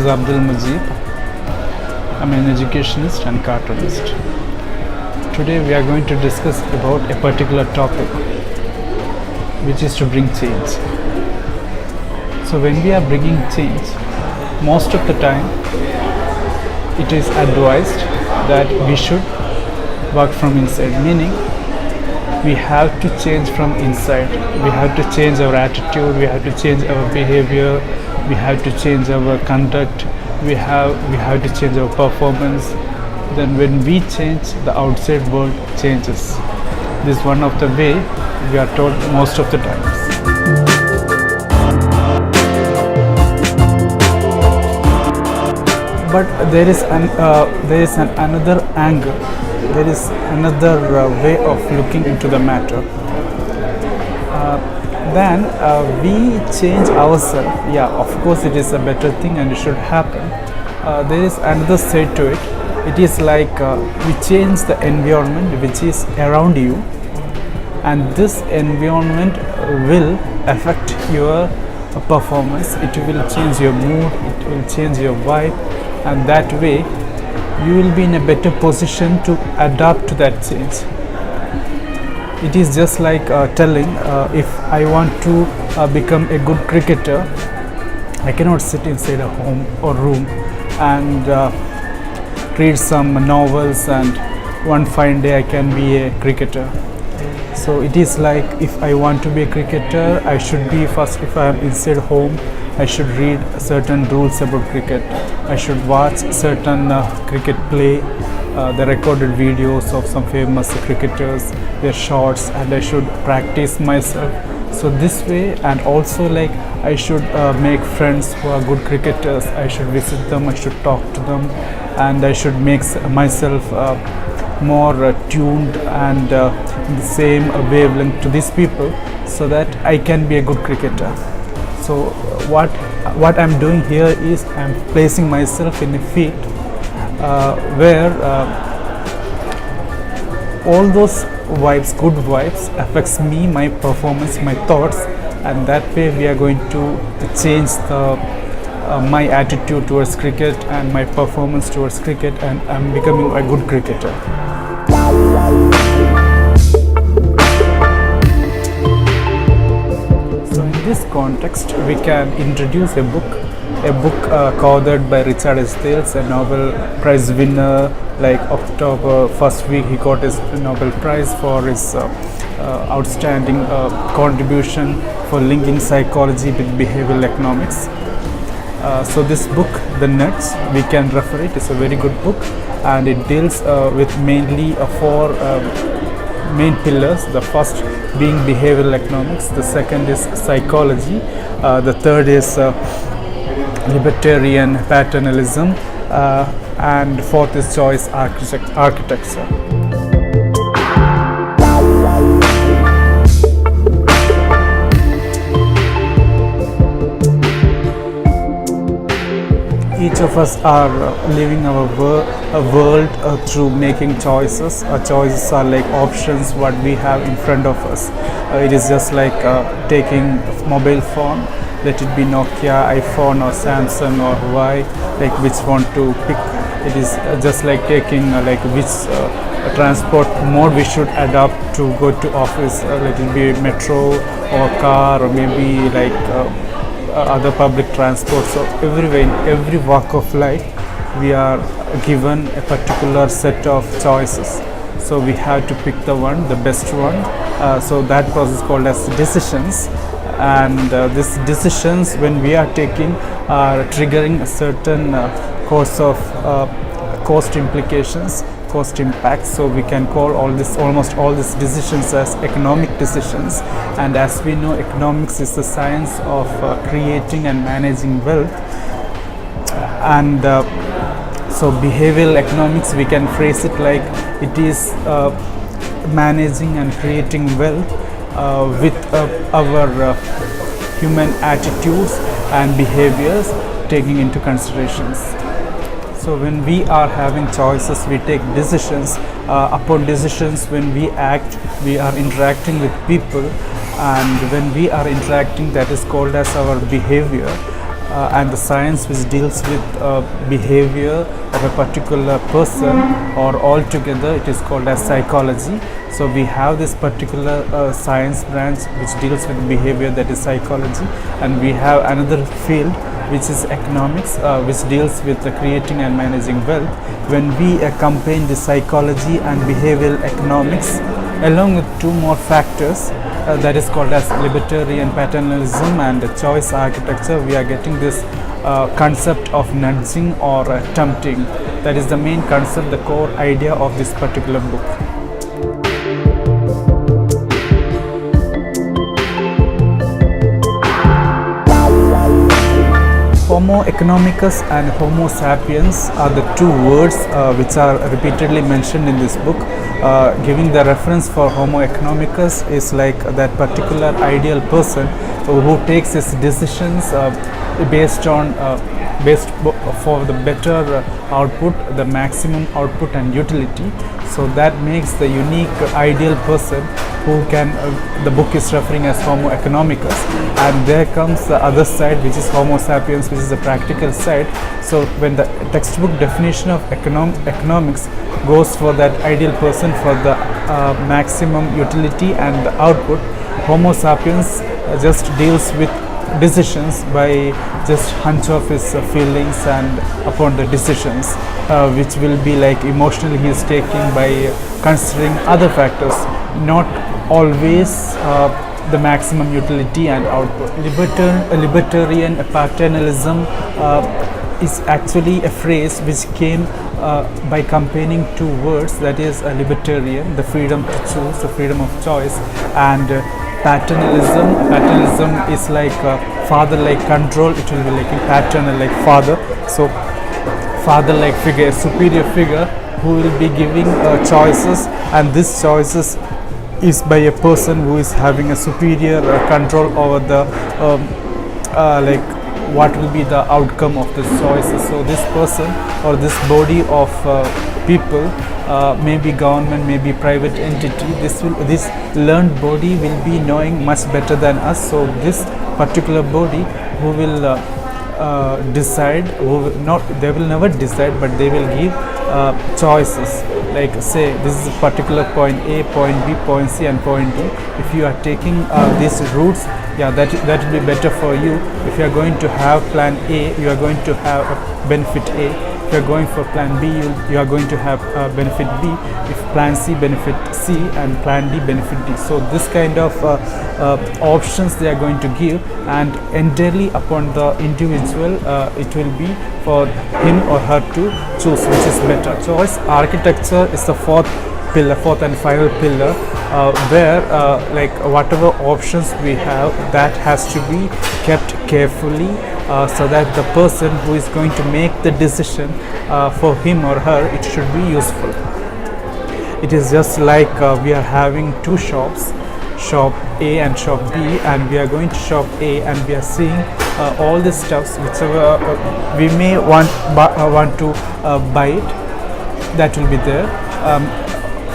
Abdul Majid. I'm an educationist and cartoonist. Today we are going to discuss about a particular topic, which is to bring change. So when we are bringing change, most of the time it is advised that we should work from inside, meaning we have to change from inside. We have to change our attitude, we have to change our behavior, we have to change our conduct, we have to change our performance. Then when we change, the outside world changes. This is one of the way we are told most of the times. But there is another angle, there is another way of looking into the matter. Then we change ourselves. Yeah, of course it is a better thing and it should happen. There is another side to it. It is like we change the environment which is around you, and this environment will affect your performance. It will change your mood, it will change your vibe, and that way you will be in a better position to adapt to that change. It is just like telling, if I want to become a good cricketer, I cannot sit inside a home or room and read some novels and one fine day I can be a cricketer. So it is like, if I want to be a cricketer, I should be first, if I am inside home, I should read certain rules about cricket. I should watch certain cricket play, the recorded videos of some famous cricketers, their shots, and I should practice myself. So this way, and also like I should make friends who are good cricketers. I should visit them, I should talk to them, and I should make myself more tuned and in the same wavelength to these people, so that I can be a good cricketer. So what I'm doing here is I'm placing myself in a field where all those vibes, good vibes, affects me, my performance, my thoughts, and that way we are going to change my attitude towards cricket and my performance towards cricket, and I'm becoming a good cricketer. So in this context, we can introduce a book co-authored by Richard Estales, a Nobel Prize winner. Like October 1st week, he got his Nobel Prize for his outstanding contribution for linking psychology with behavioral economics. So this book, The Nuts, we can refer it. It's a very good book, and it deals with mainly four main pillars. The first being behavioral economics, the second is psychology, the third is Libertarian Paternalism, and fourth is choice architecture. Each of us are living our world through making choices. Choices are like options what we have in front of us. It is just like taking mobile phone, let it be Nokia, iPhone or Samsung or Huawei, like which one to pick. It is just like taking like which transport mode we should adopt to go to office. Let it be metro or car, or maybe like other public transport. So everywhere, in every walk of life, we are given a particular set of choices. So we have to pick the best one. So that process is called as decisions. And these decisions, when we are taking, are triggering a certain course of cost implications, cost impacts. So we can call almost all these decisions as economic decisions. And as we know, economics is the science of creating and managing wealth. And so behavioral economics, we can phrase it like it is managing and creating wealth with our human attitudes and behaviors taking into considerations. So when we are having choices, we take decisions. Upon decisions, when we act, we are interacting with people, and when we are interacting, that is called as our behavior. and the science which deals with behavior of a particular person, or altogether it is called as psychology. So we have this particular science branch which deals with behavior, that is psychology, and we have another field which is economics, which deals with creating and managing wealth. When we combine the psychology and behavioral economics along with two more factors, that is called as libertarian paternalism and choice architecture, we are getting this concept of nudging or tempting. That is the main concept, the core idea of this particular book. Homo economicus and Homo sapiens are the two words which are repeatedly mentioned in this book. Giving the reference for Homo economicus is like that particular ideal person who takes his decisions based for the better output, the maximum output and utility. So that makes the unique ideal person who can, the book is referring as Homo economicus, and there comes the other side which is Homo sapiens, which is the practical side. So when the textbook definition of economics goes for that ideal person for the maximum utility and the output, Homo sapiens just deals with decisions by just hunch of his feelings and upon the decisions which will be like emotionally he is taking by considering other factors, not always the maximum utility and output. Libertarian paternalism is actually a phrase which came by combining two words, that is libertarian, the freedom to choose, the freedom of choice, and paternalism. Paternalism is like father-like control. It will be like paternal, like father. So father-like figure, superior figure who will be giving choices, and this choices is by a person who is having a superior control over the like what will be the outcome of the choices. So this person or this body of people, maybe government, maybe private entity, this learned body will be knowing much better than us. So this particular body who will decide, they will never decide, but they will give choices, like say this is a particular point A, point B, point C and point D. If you are taking these routes, yeah, that will be better for you. If you are going to have plan A, you are going to have a benefit A. If you are going for plan B, you are going to have benefit B. If plan C, benefit C, and plan D, benefit D. So this kind of options they are going to give, and entirely upon the individual, it will be for him or her to choose which is better. Choice architecture is the fourth and final pillar, where like whatever options we have, that has to be kept carefully, so that the person who is going to make the decision for him or her, it should be useful. It is just like we are having two shops, shop A and shop B, and we are going to shop A and we are seeing all the stuffs whichever we may want to buy it, that will be there.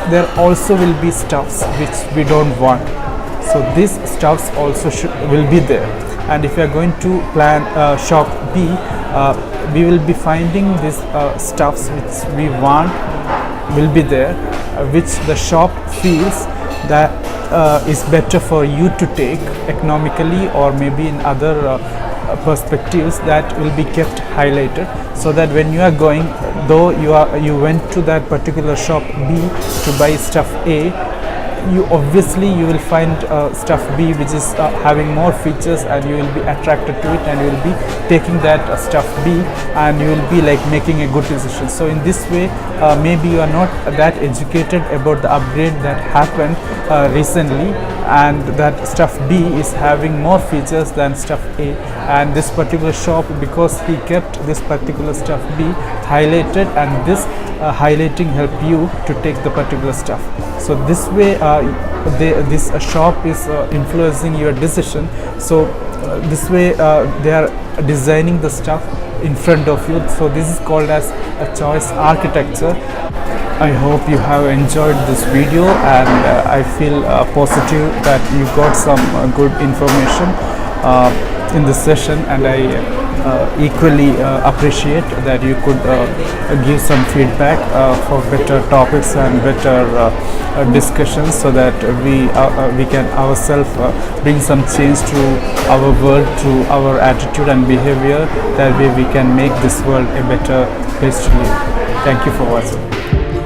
There also will be stuffs which we don't want, so these stuffs also will be there. And if you are going to plan shop B, we will be finding these stuffs which we want will be there, which the shop feels that is better for you to take economically or maybe in other perspectives, that will be kept highlighted, so that when you are going, though you went to that particular shop B to buy stuff A, you will find stuff B which is having more features, and you will be attracted to it, and you will be taking that stuff B, and you will be like making a good decision. So in this way, maybe you are not that educated about the upgrade that happened recently, and that stuff B is having more features than stuff A, and this particular shop, because he kept this particular stuff B highlighted, and this highlighting help you to take the particular stuff. So this way this shop is influencing your decision. So this way they are designing the stuff in front of you. So this is called as a choice architecture. I hope you have enjoyed this video, and I feel positive that you got some good information. in this session, and I equally appreciate that you could give some feedback for better topics and better discussions, so that we can ourselves bring some change to our world through our attitude and behavior. That way we can make this world a better place to live. Thank you for watching.